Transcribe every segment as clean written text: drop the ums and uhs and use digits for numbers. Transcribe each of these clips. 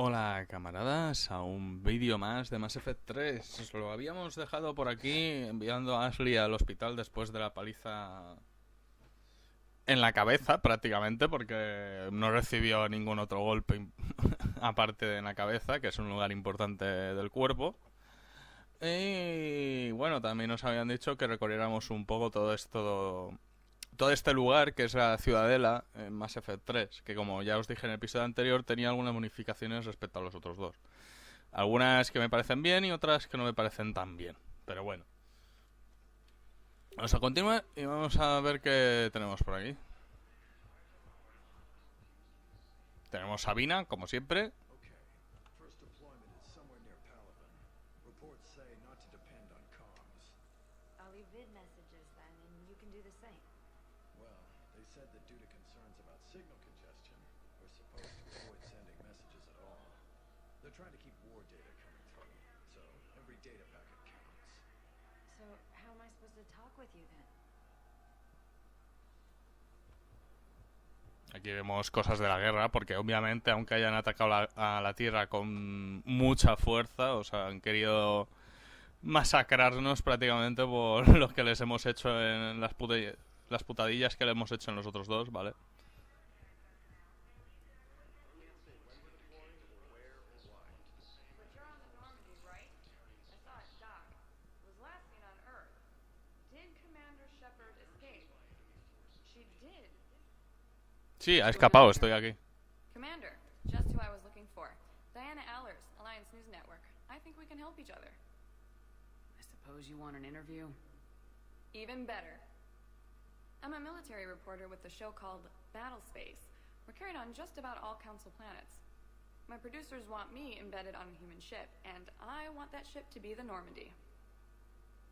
Hola camaradas, a un vídeo más de Mass Effect 3. Os lo habíamos dejado por aquí enviando a Ashley al hospital después de la paliza en la cabeza prácticamente, porque no recibió ningún otro golpe aparte de en la cabeza, que es un lugar importante del cuerpo. Y bueno, también nos habían dicho que recorriéramos un poco todo este lugar que es la Ciudadela en Mass Effect 3, que como ya os dije en el episodio anterior tenía algunas modificaciones respecto a los otros dos. Algunas que me parecen bien y otras que no me parecen tan bien, pero bueno. Vamos a continuar y vamos a ver qué tenemos por aquí. Tenemos Sabina, como siempre. Trying to keep war data coming through, so every data packet counts. So how am I supposed to talk with you then? Aquí vemos cosas de la guerra, porque obviamente aunque hayan atacado a la Tierra con mucha fuerza, o sea, han querido masacrarnos prácticamente por lo que les hemos hecho en las putadillas que le hemos hecho en los otros dos, ¿vale? Sí, ha escapado, estoy aquí. Commander, just who I was looking for. Diana Allers, Alliance News Network. I think we can help each other. I suppose you want an interview? Even better. I'm a military reporter with the show called Battle Space. We're carried on just about all Council planets. My producers want me embedded on a human ship, and I want that ship to be the Normandy.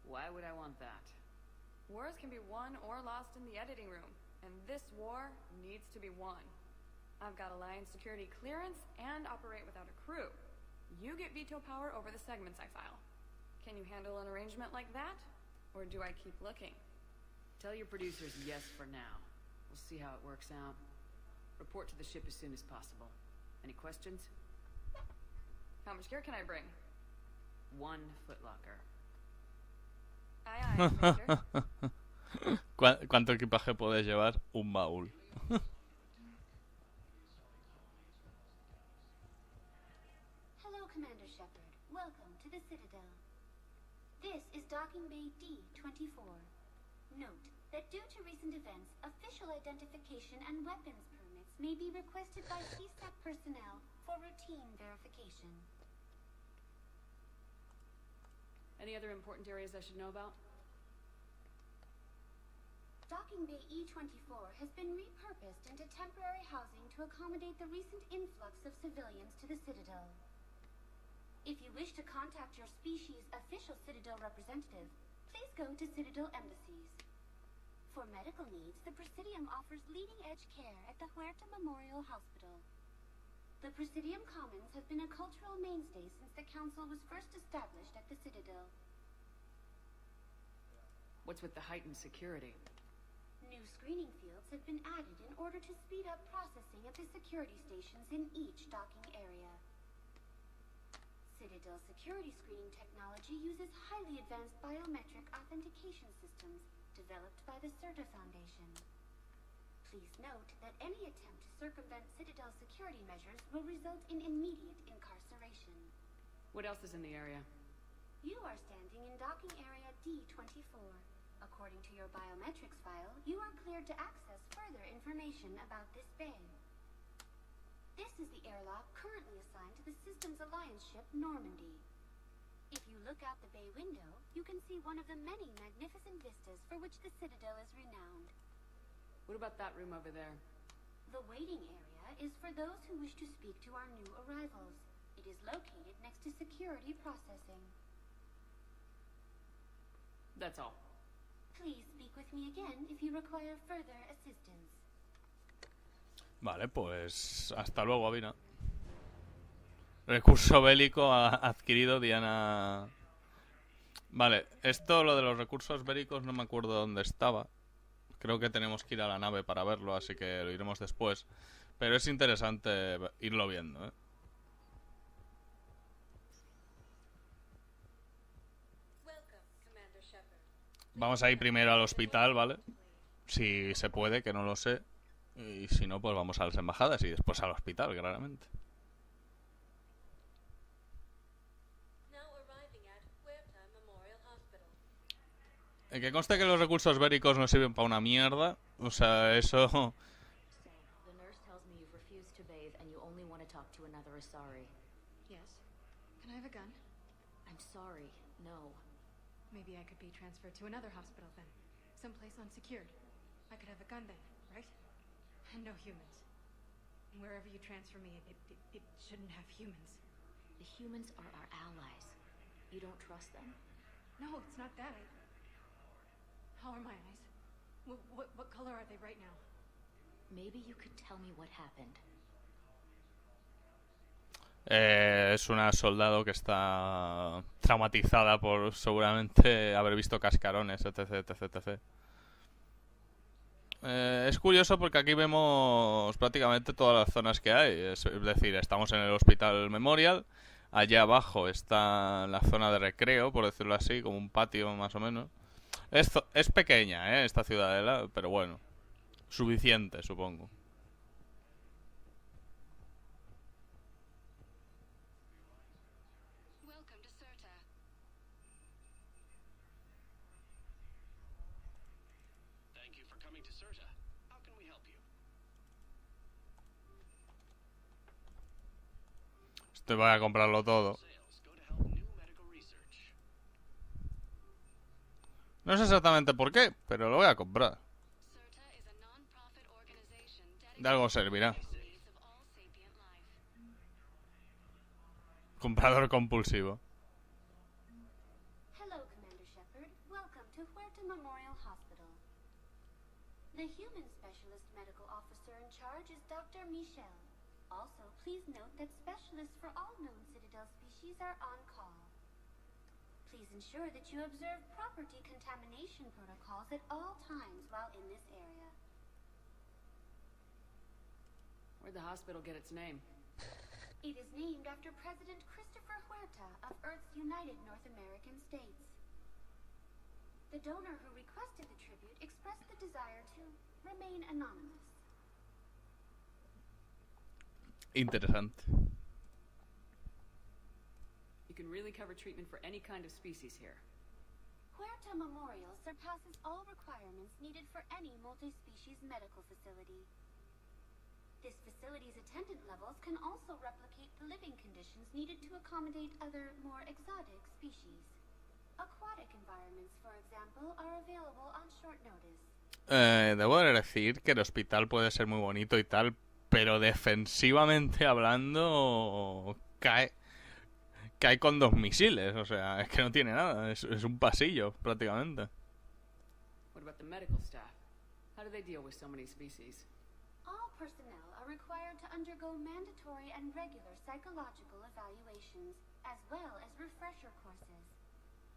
Why would I want that? Wars can be won or lost in the editing room, and this war needs to be won. I've got Alliance security clearance and operate without a crew. You get veto power over the segments I file. Can you handle an arrangement like that? Or do I keep looking? Tell your producers yes for now. We'll see how it works out. Report to the ship as soon as possible. Any questions? How much gear can I bring? 1 footlocker. Aye, aye, Commander. ¿Cuánto equipaje puedes llevar? Un baúl. Hello, Commander Shepard. Welcome to the Citadel. This is Docking Bay D-24. Note that due to recent events, official identification and weapons permits may be requested by CSAP personnel for routine verification. Any other important areas I should know about? Docking Bay E-24 has been repurposed into temporary housing to accommodate the recent influx of civilians to the Citadel. If you wish to contact your species' official Citadel representative, please go to Citadel embassies. For medical needs, the Presidium offers leading-edge care at the Huerta Memorial Hospital. The Presidium Commons has been a cultural mainstay since the Council was first established at the Citadel. What's with the heightened security? New screening fields have been added in order to speed up processing at the security stations in each docking area. Citadel security screening technology uses highly advanced biometric authentication systems developed by the CERTA Foundation. Please note that any attempt to circumvent Citadel security measures will result in immediate incarceration. What else is in the area? You are standing in docking area D-24. According to your biometrics file, you are cleared to access further information about this bay. This is the airlock currently assigned to the Systems Alliance ship Normandy. If you look out the bay window, you can see one of the many magnificent vistas for which the Citadel is renowned. What about that room over there? The waiting area is for those who wish to speak to our new arrivals. It is located next to security processing. That's all. Please speak with me again if you require further assistance. Vale, pues hasta luego, Avina. Recurso bélico adquirido Diana. Vale, esto, lo de los recursos bélicos, no me acuerdo dónde estaba. Creo que tenemos que ir a la nave para verlo, así que lo iremos después. Pero es interesante irlo viendo, ¿eh? Vamos a ir primero al hospital, ¿vale? Si se puede, que no lo sé. Y si no, pues vamos a las embajadas y después al hospital, claramente. Que conste que los recursos bélicos no sirven para una mierda. O sea, eso... The nurse tells me you've refused to bathe and you only want to talk to another Asari. Yes. Can I have a gun? I'm sorry, no. Maybe I could be transferred to another hospital then. Someplace unsecured. I could have a gun then, right? And no humans. And wherever you transfer me, it shouldn't have humans. The humans are our allies. You don't trust them? No, it's not that. How are my eyes? What color are they right now? Maybe you could tell me what happened. Es una soldado que está traumatizada por seguramente haber visto cascarones, etc, etc, etc. Es curioso porque aquí vemos prácticamente todas las zonas que hay. Es decir, estamos en el Hospital Memorial. Allá abajo está la zona de recreo, por decirlo así, como un patio más o menos. Es pequeña, esta ciudadela, pero bueno, suficiente, supongo. Welcome to Serta. Thank you for coming to Serta. How can we help you? Este va a comprarlo todo. Sales go to help new medical research. No sé exactamente por qué, pero lo voy a comprar. Serta is a non-profit organization De algo servirá. dedicated to the use of all sapient life. Comprador compulsivo. Hello, Commander Shepard. Welcome to Huerta Memorial Hospital. The human specialist medical officer in charge is Dr. Michel. Also, please note that specialists for all known Citadel species are on call. Please ensure that you observe proper decontamination protocols at all times while in this area. Where'd the hospital get its name? It is named after President Christopher Huerta of Earth's United North American States. The donor who requested the tribute expressed the desire to remain anonymous. Interesante. You can really cover treatment for any kind of species here. Huerta Memorial surpasses all requirements needed for any multi-species medical facility. This facility's attendant levels can also replicate the living conditions needed to accommodate other, more exotic species. Aquatic environments, for example, are available on short notice. Debo de decir que el hospital puede ser muy bonito y tal, pero defensivamente hablando cae con 2 misiles. O sea, es que no tiene nada. Es un pasillo, prácticamente. What about the medical staff? How do they deal with so many species? All personnel are required to undergo mandatory and regular psychological evaluations, as well as refresher courses.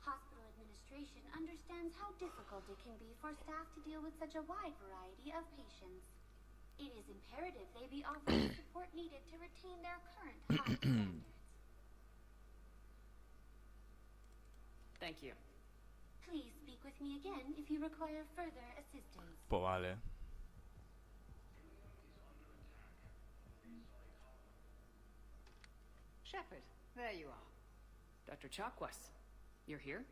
Hospital administration understands how difficult it can be for staff to deal with such a wide variety of patients. It is imperative they be offered the support needed to retain their current high standards. Thank you. Please speak with me again if you require further assistance. Pues vale. Shepard, there you are. Dr. Chakwas, you're here?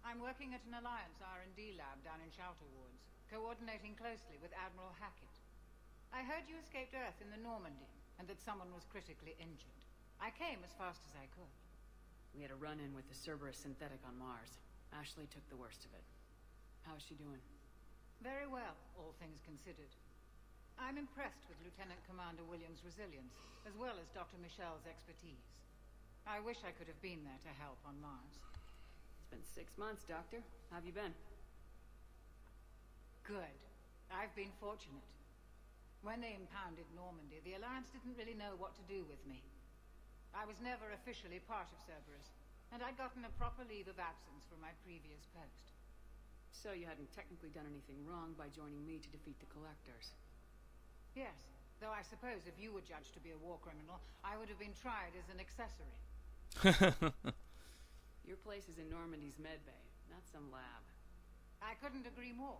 I'm working at an Alliance R&D lab down in Shelter Wards, coordinating closely with Admiral Hackett. I heard you escaped Earth in the Normandy, and that someone was critically injured. I came as fast as I could. We had a run-in with the Cerberus synthetic on Mars. Ashley took the worst of it. How is she doing? Very well, all things considered. I'm impressed with Lieutenant Commander Williams' resilience, as well as Dr. Michel's expertise. I wish I could have been there to help on Mars. It's been 6 months, Doctor. How have you been? Good. I've been fortunate. When they impounded Normandy, the Alliance didn't really know what to do with me. I was never officially part of Cerberus, and I'd gotten a proper leave of absence from my previous post. So you hadn't technically done anything wrong by joining me to defeat the Collectors. Yes, though I suppose if you were judged to be a war criminal, I would have been tried as an accessory. Your place is in Normandy's medbay, not some lab. I couldn't agree more.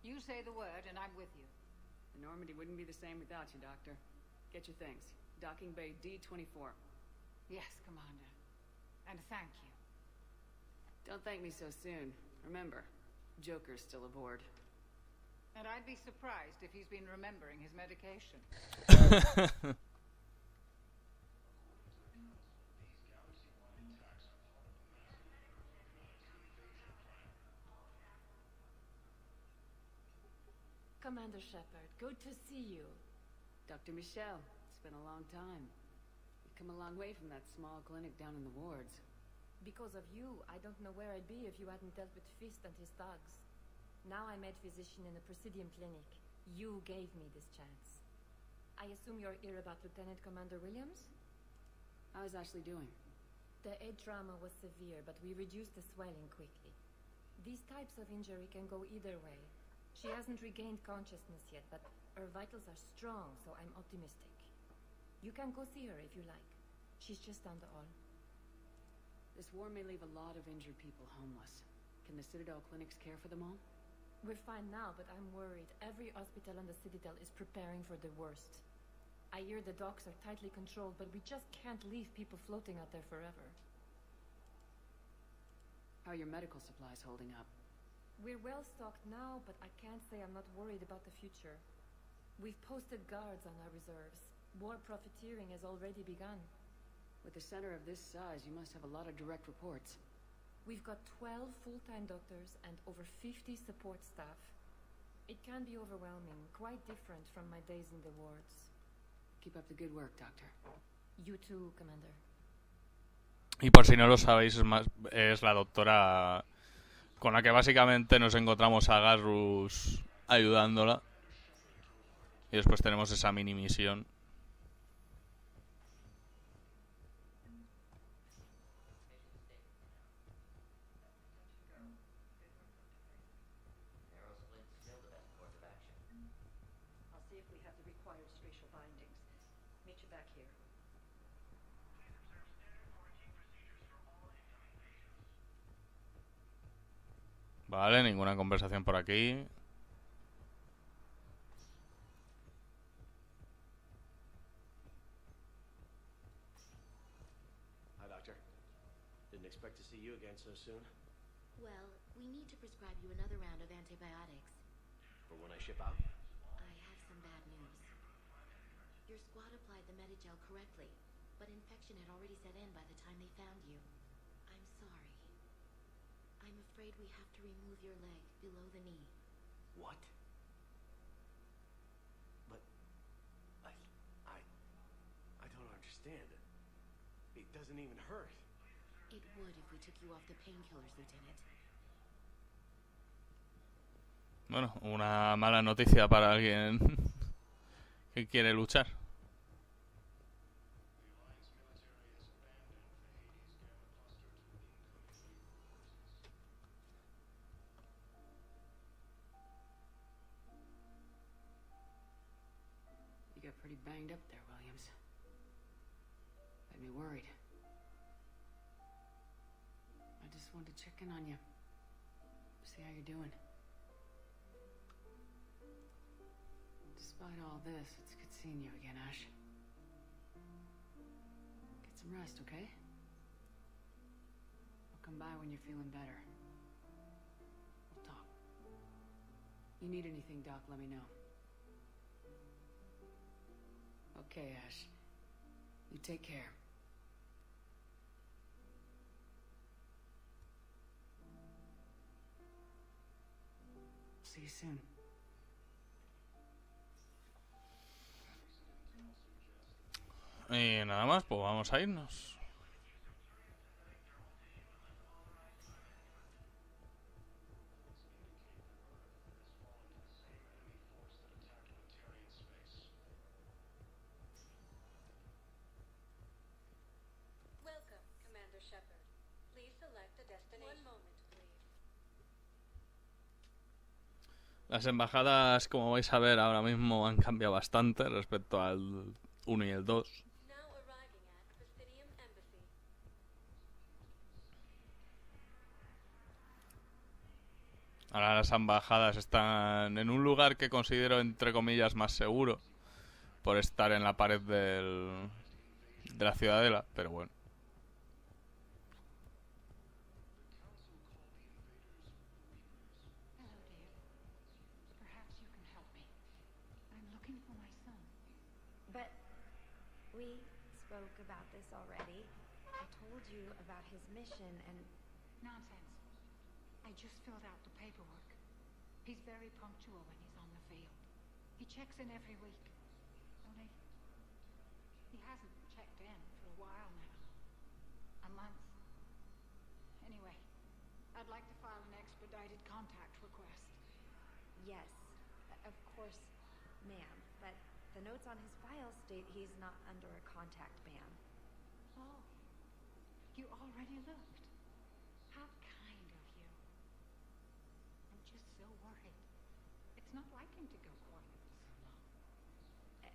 You say the word and I'm with you. The Normandy wouldn't be the same without you, Doctor. Get your things. Docking Bay D-24. Yes, Commander. And thank you. Don't thank me so soon. Remember, Joker's still aboard. And I'd be surprised if he's been remembering his medication. Commander Shepard, good to see you. Dr. Michel, it's been a long time. You've come a long way from that small clinic down in the wards. Because of you, I don't know where I'd be if you hadn't dealt with Fist and his thugs. Now I'm head physician in the Presidium Clinic. You gave me this chance. I assume you're here about Lieutenant Commander Williams? How's Ashley doing? The head trauma was severe, but we reduced the swelling quickly. These types of injury can go either way. She hasn't regained consciousness yet, but her vitals are strong, so I'm optimistic. You can go see her if you like. She's just down the hall. This war may leave a lot of injured people homeless. Can the Citadel clinics care for them all? We're fine now, but I'm worried. Every hospital on the Citadel is preparing for the worst. I hear the docks are tightly controlled, but we just can't leave people floating out there forever. How are your medical supplies holding up? We're well stocked now, but I can't say I'm not worried about the future. We've posted guards on our reserves. War profiteering has already begun. With a center of this size, you must have a lot of direct reports. We've got 12 full-time doctors and over 50 support staff. It can be overwhelming, quite different from my days in the wards. Keep up the good work, Doctor. You too, Commander. Y por si no lo sabéis, es la doctora con la que básicamente nos encontramos a Garrus ayudándola. Y después tenemos esa mini misión. Vale, ninguna conversación por aquí. Hi, Doctor. Didn't expect to see you again so soon. Well, we need to prescribe you another round of antibiotics. For when I ship out? I have some bad news. Your squad applied the Medigel correctly, but infection had already set in by the time they found you. I'm sorry. I'm afraid we have to remove your leg below the knee. What? But I don't understand. It doesn't even hurt. It would if we took you off the painkillers, Lieutenant. Bueno, una mala noticia para alguien que quiere luchar. You got pretty banged up there, Williams. Had me worried. I just wanted to check in on you. See how you're doing. Despite all this, it's good seeing you again, Ash. Get some rest, okay? I'll come by when you're feeling better. We'll talk. You need anything, Doc, let me know. Okay, Ash. You take care. See you soon. Y nada más, pues vamos a irnos. Welcome, Commander Shepard. Please select a destination. One moment, please. Las embajadas, como vais a ver ahora mismo, han cambiado bastante respecto al 1 y el 2. Now arriving at Presidium Embassy. Ahora las embajadas están en un lugar que considero, entre comillas, más seguro. Por estar en la pared de la ciudadela, pero bueno. Hello, dear. Perhaps you can help me. I'm looking for my son. But we spoke about this already. I told you about his mission and... Nonsense. I just filled out the paperwork. He's very punctual when he's on the field. He checks in every week. Only, he hasn't checked in for a while now. A month. Anyway, I'd like to file an expedited contact request. Yes, of course, ma'am. But the notes on his file state he's not under a contact ban. Oh, you already looked. How kind of you. I'm just so worried. It's not like him to go quiet for so long.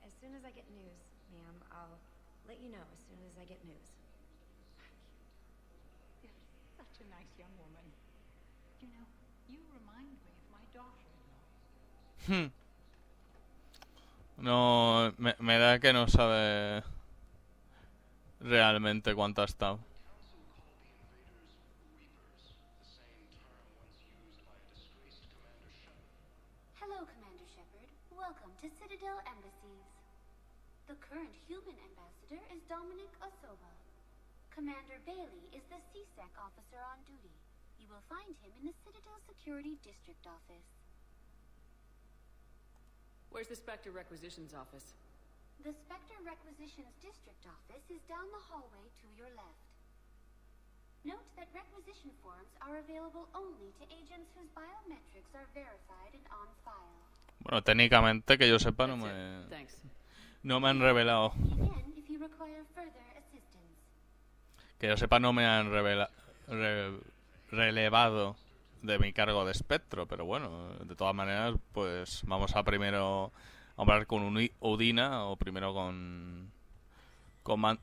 As soon as I get news, ma'am, I'll let you know as soon as I get news. You're such a nice young woman. You know, you remind me of my daughter-in-law. No, me da que no sabe realmente cuánto ha estado. Hello, Commander Shepard. Welcome to Citadel Embassies. The current human ambassador is Dominic Osoba. Commander Bailey is the CSEC officer on duty. You will find him in the Citadel Security District Office. Where's the Spectre Requisitions Office? The Spectre Requisitions District Office is down the hallway to your left. Note that requisition forms are available only to agents whose biometrics are verified and on file. Bueno, técnicamente, que yo sepa, That's it. Thanks. no me han revelado. Again, if you require further assistance. Que yo sepa, no me han relevado de mi cargo de espectro, pero bueno, de todas maneras, pues vamos a primero hablar con Udina o primero con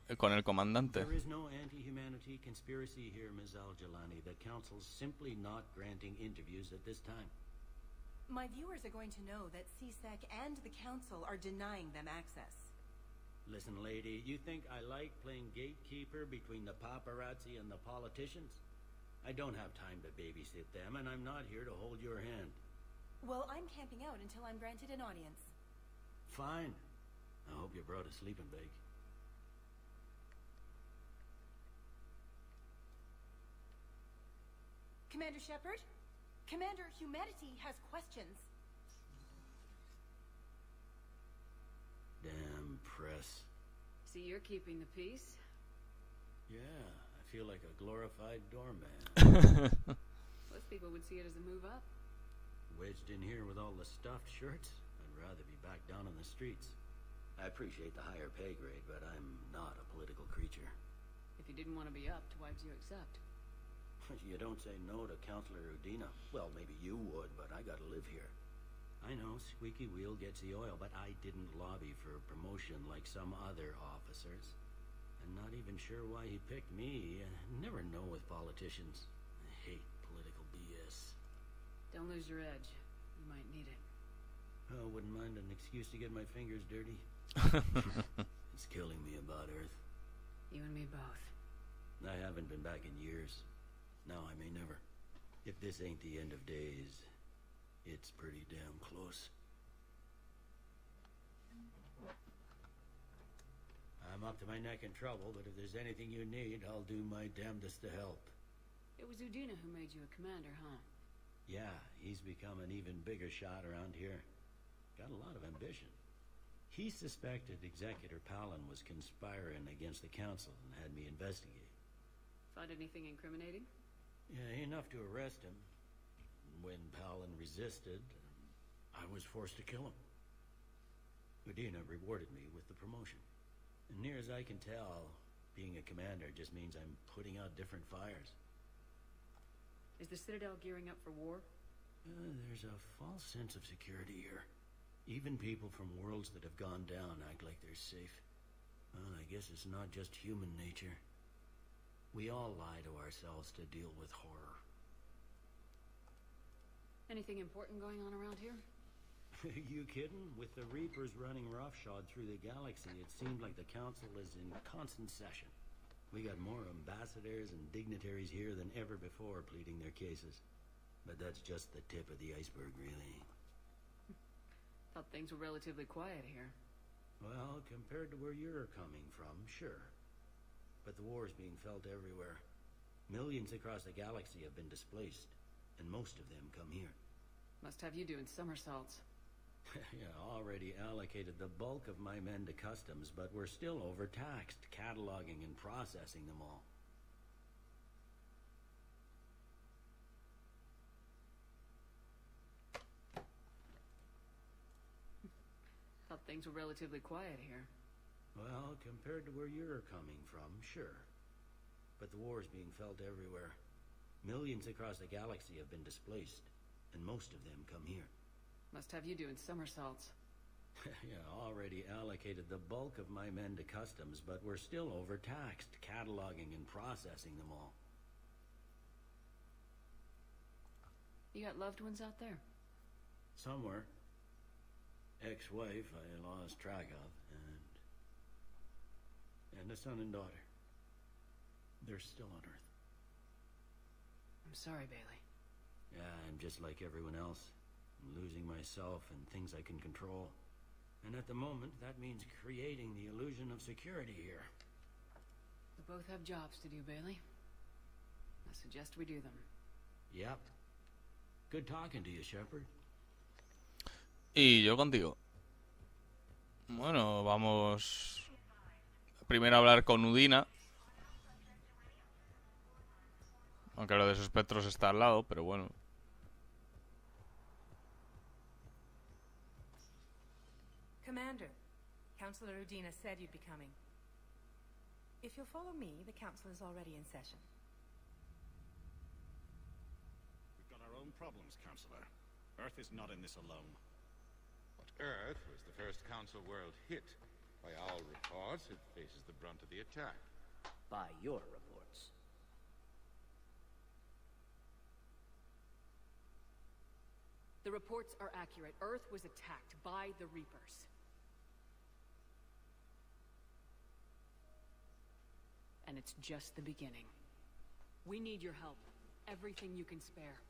el comandante. There is no anti-humanity conspiracy here, Ms. Al-Jalani. The Council's simply not granting interviews at this time. My viewers are going to know that CSEC and the Council are denying them access. Listen, lady, you think I like playing gatekeeper between the paparazzi and the politicians? I don't have time to babysit them, and I'm not here to hold your hand. Well, I'm camping out until I'm granted an audience. Fine. I hope you brought a sleeping bag. Commander Shepard? Commander Humanity has questions. Damn press. See, you're keeping the peace. Yeah, I feel like a glorified doorman. Most people would see it as a move up. Wedged in here with all the stuffed shirts, I'd rather be back down on the streets. I appreciate the higher pay grade, but I'm not a political creature. If you didn't want to be upped, why'd you accept? You don't say no to Counselor Udina. Well, maybe you would, but I gotta live here. I know, squeaky wheel gets the oil, but I didn't lobby for a promotion like some other officers. I'm not even sure why he picked me. I never know with politicians. I hate political BS. Don't lose your edge. You might need it. Oh, wouldn't mind an excuse to get my fingers dirty. It's killing me about Earth. You and me both. I haven't been back in years. Now I may never. If this ain't the end of days, it's pretty damn close. I'm up to my neck in trouble, but if there's anything you need, I'll do my damnedest to help. It was Udina who made you a commander, huh? Yeah, he's become an even bigger shot around here. Got a lot of ambition. He suspected Executor Palin was conspiring against the Council and had me investigate. Find anything incriminating? Yeah, enough to arrest him. When Palin resisted, I was forced to kill him. Udina rewarded me with the promotion. And near as I can tell, being a commander just means I'm putting out different fires. Is the Citadel gearing up for war? There's a false sense of security here. Even people from worlds that have gone down act like they're safe. Well, I guess it's not just human nature. We all lie to ourselves to deal with horror. Anything important going on around here? You kidding? With the Reapers running roughshod through the galaxy, it seemed like the Council is in constant session. We got more ambassadors and dignitaries here than ever before pleading their cases. But that's just the tip of the iceberg, really. Thought things were relatively quiet here. Well, compared to where you're coming from, sure. But the war's being felt everywhere. Millions across the galaxy have been displaced, and most of them come here. Must have you doing somersaults. Yeah, already allocated the bulk of my men to customs, but we're still overtaxed, cataloging and processing them all. Thought things were relatively quiet here. Well, compared to where you're coming from, sure. But the war's being felt everywhere. Millions across the galaxy have been displaced, and most of them come here. Must have you doing somersaults. Yeah, already allocated the bulk of my men to customs, but we're still overtaxed, cataloging and processing them all. You got loved ones out there? Somewhere. Ex-wife I lost track of, and a son and daughter. They're still on Earth. I'm sorry, Bailey. Yeah, I'm just like everyone else. I'm losing myself and things I can control. And at the moment, that means creating the illusion of security here. We both have jobs to do, Bailey. I suggest we do them. Yep. Good talking to you, Shepard. Y yo contigo. Bueno, vamos primero a hablar con Udina. Aunque lo de sus espectros está al lado, pero bueno. Commander, Councillor Udina said you'd be coming. If you'll follow me, the council is already in session. We've got our own problems, Counselor. Earth is not in this alone. But Earth was the first Council world hit. By all reports, it faces the brunt of the attack. By your reports. The reports are accurate. Earth was attacked by the Reapers. And it's just the beginning. We need your help. Everything you can spare.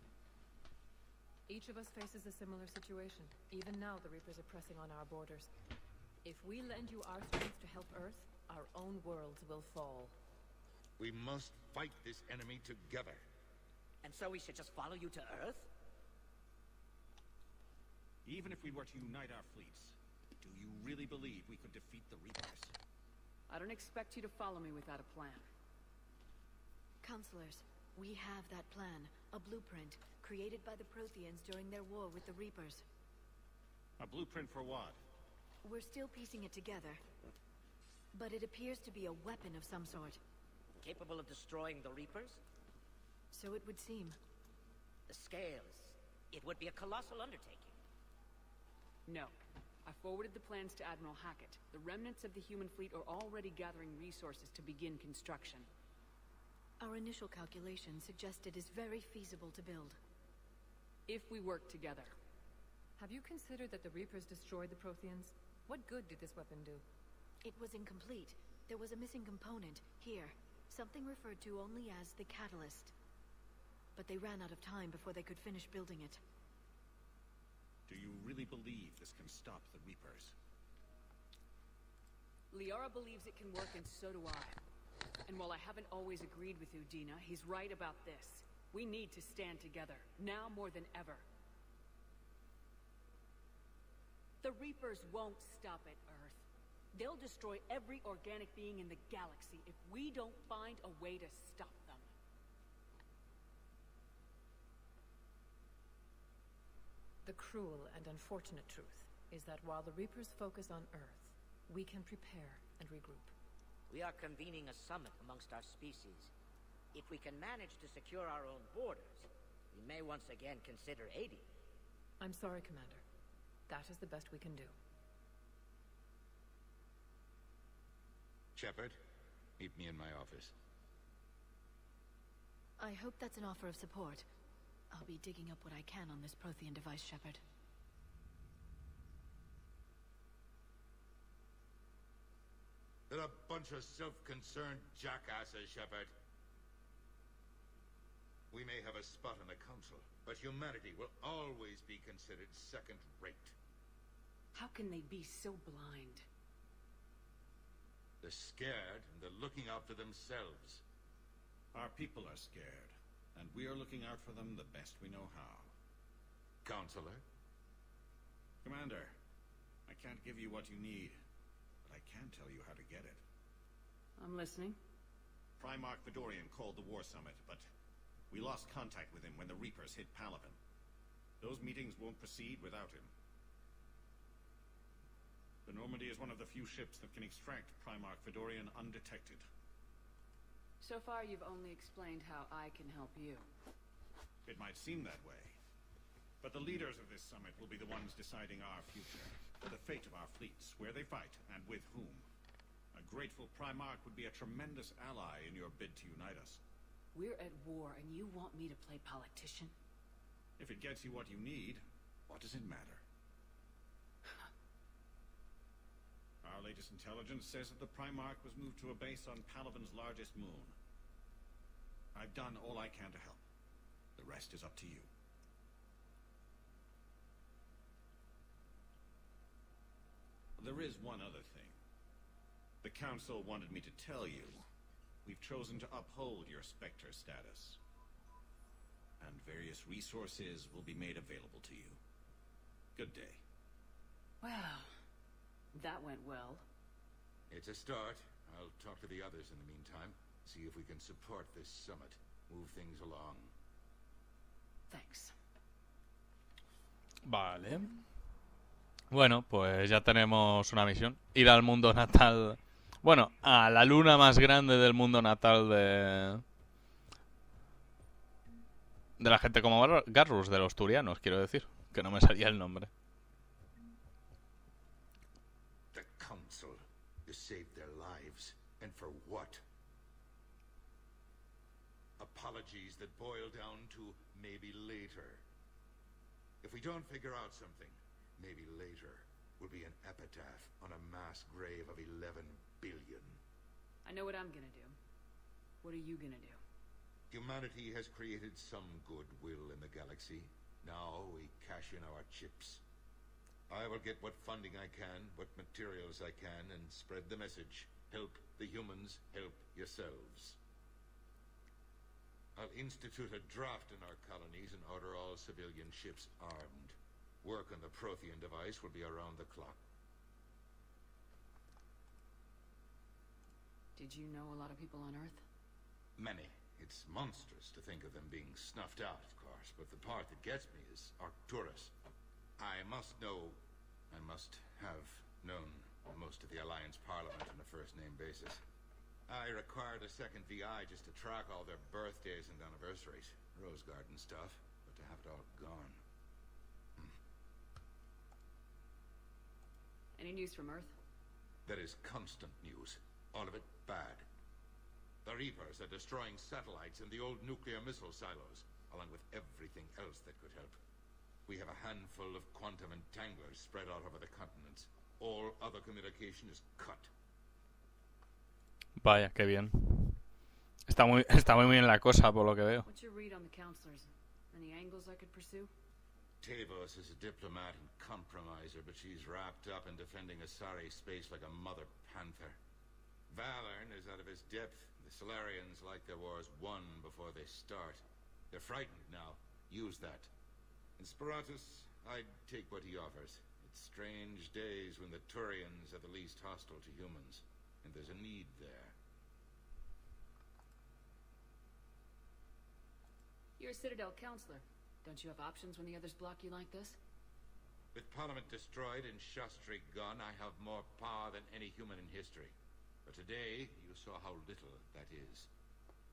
Each of us faces a similar situation. Even now, the Reapers are pressing on our borders. If we lend you our strength to help Earth, our own worlds will fall. We must fight this enemy together. And so we should just follow you to Earth? Even if we were to unite our fleets, do you really believe we could defeat the Reapers? I don't expect you to follow me without a plan. Counselors, we have that plan. A blueprint, created by the Protheans during their war with the Reapers. A blueprint for what? We're still piecing it together. But it appears to be a weapon of some sort. Capable of destroying the Reapers? So it would seem. The scales. It would be a colossal undertaking. No. I forwarded the plans to Admiral Hackett. The remnants of the human fleet are already gathering resources to begin construction. Our initial calculations suggest it is very feasible to build. If we work together. Have you considered that the Reapers destroyed the Protheans? What good did this weapon do? It was incomplete. There was a missing component, here. Something referred to only as the catalyst. But they ran out of time before they could finish building it. Do you really believe this can stop the Reapers? Liara believes it can work, and so do I. And while I haven't always agreed with Udina, he's right about this. We need to stand together, now more than ever. The Reapers won't stop at Earth. They'll destroy every organic being in the galaxy if we don't find a way to stop them. The cruel and unfortunate truth is that while the Reapers focus on Earth, we can prepare and regroup. We are convening a summit amongst our species. If we can manage to secure our own borders, we may once again consider aiding. I'm sorry, Commander. That is the best we can do. Shepard, meet me in my office. I hope that's an offer of support. I'll be digging up what I can on this Prothean device, Shepard. They're a bunch of self-concerned jackasses, Shepard. We may have a spot on the council, but humanity will always be considered second-rate. How can they be so blind? They're scared, and they're looking out for themselves. Our people are scared, and we are looking out for them the best we know how. Counselor? Commander, I can't give you what you need, but I can tell you how to get it. I'm listening. Primarch Fedorian called the War Summit, but we lost contact with him when the Reapers hit Palaven. Those meetings won't proceed without him. The Normandy is one of the few ships that can extract Primarch Fedorian undetected. So far, you've only explained how I can help you. It might seem that way, but the leaders of this summit will be the ones deciding our future, the fate of our fleets, where they fight, and with whom. A grateful Primarch would be a tremendous ally in your bid to unite us. We're at war, and you want me to play politician? If it gets you what you need, what does it matter? Our latest intelligence says that the Primarch was moved to a base on Palaven's largest moon. I've done all I can to help. The rest is up to you. There is one other thing. The Council wanted me to tell you, we've chosen to uphold your Spectre status. And various resources will be made available to you. Good day. Wow. That went well. It's a start. I'll talk to the others in the meantime. See if we can support this summit. Move things along. Thanks. Vale. Bueno, pues ya tenemos una misión. Ir al mundo natal. Bueno, a la luna más grande del mundo natal de la gente como Garrus, de los turianos, quiero decir. Que no me salía el nombre. The Council. You saved their lives. And for what? Apologies that boil down to maybe later. If we don't figure out something, maybe later will be an epitaph on a mass grave of 11 billion. I know what I'm gonna do. What are you gonna do? Humanity has created some goodwill in the galaxy. Now we cash in our chips. I will get what funding I can, what materials I can, and spread the message. Help the humans, help yourselves. I'll institute a draft in our colonies and order all civilian ships armed. Work on the Prothean device will be around the clock. Did you know a lot of people on Earth? Many. It's monstrous to think of them being snuffed out, of course, but the part that gets me is Arcturus. I must have known most of the Alliance Parliament on a first-name basis. I required a second VI just to track all their birthdays and anniversaries. Rose Garden stuff, but to have it all gone. Any news from Earth? There is constant news. All of it bad. The Reapers are destroying satellites and the old nuclear missile silos, along with everything else that could help. We have a handful of quantum entanglers spread out over the continents. All other communication is cut. Vaya, qué bien. Está muy bien la cosa, por lo que veo. What's your read on the counselors? Any angles I could pursue? Tavos is a diplomat and compromiser, but she's wrapped up in defending Asari space like a mother panther. Valorn is out of his depth. The Solarians like their wars won before they start. They're frightened now. Use that. In Sparatus, I'd take what he offers. It's strange days when the Turians are the least hostile to humans, and there's a need there. You're a Citadel counselor. Don't you have options when the others block you like this? With Parliament destroyed and Shastri gone, I have more power than any human in history. But today, you saw how little that is.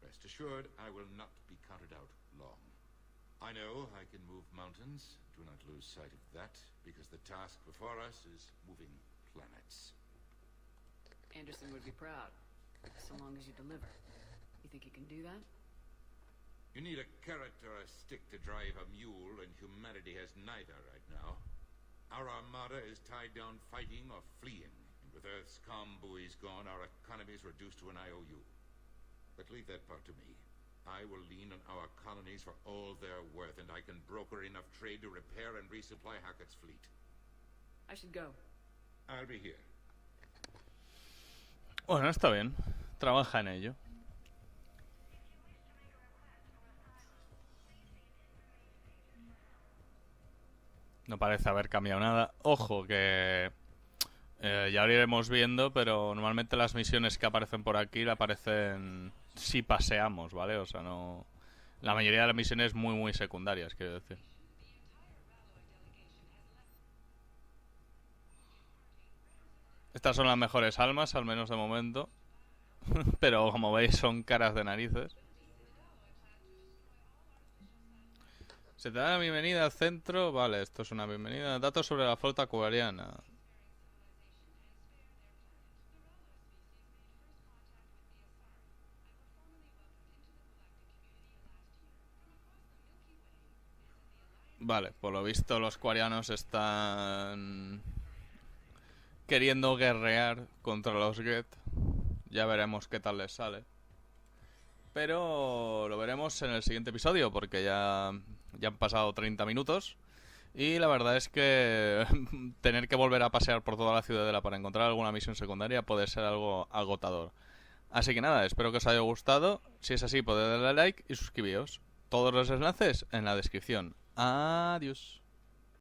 Rest assured, I will not be counted out long. I know I can move mountains. Do not lose sight of that, because the task before us is moving planets. Anderson would be proud, so long as you deliver. You think you can do that? You need a carrot or a stick to drive a mule, and humanity has neither right now. Our armada is tied down fighting or fleeing, and with Earth's comm buoys gone, our economy is reduced to an IOU. But leave that part to me. I will lean on our colonies for all they're worth, and I can broker enough trade to repair and resupply Hackett's fleet. I should go. I'll be here. Bueno, está bien. Trabaja en ello. No parece haber cambiado nada. Ojo, que ya lo iremos viendo, pero normalmente las misiones que aparecen por aquí aparecen si paseamos, ¿vale? O sea, no... La mayoría de las misiones muy secundarias, quiero decir. Estas son las mejores almas, al menos de momento. Pero como veis son caras de narices. Se te da la bienvenida al centro. Vale, esto es una bienvenida. Datos sobre la flota acuariana. Vale, por lo visto los cuarianos están queriendo guerrear contra los Get. Ya veremos qué tal les sale. Pero lo veremos en el siguiente episodio, porque ya han pasado 30 minutos. Y la verdad es que tener que volver a pasear por toda la ciudadela para encontrar alguna misión secundaria puede ser algo agotador. Así que nada, espero que os haya gustado. Si es así, podéis darle like y suscribiros. Todos los enlaces en la descripción. Adiós.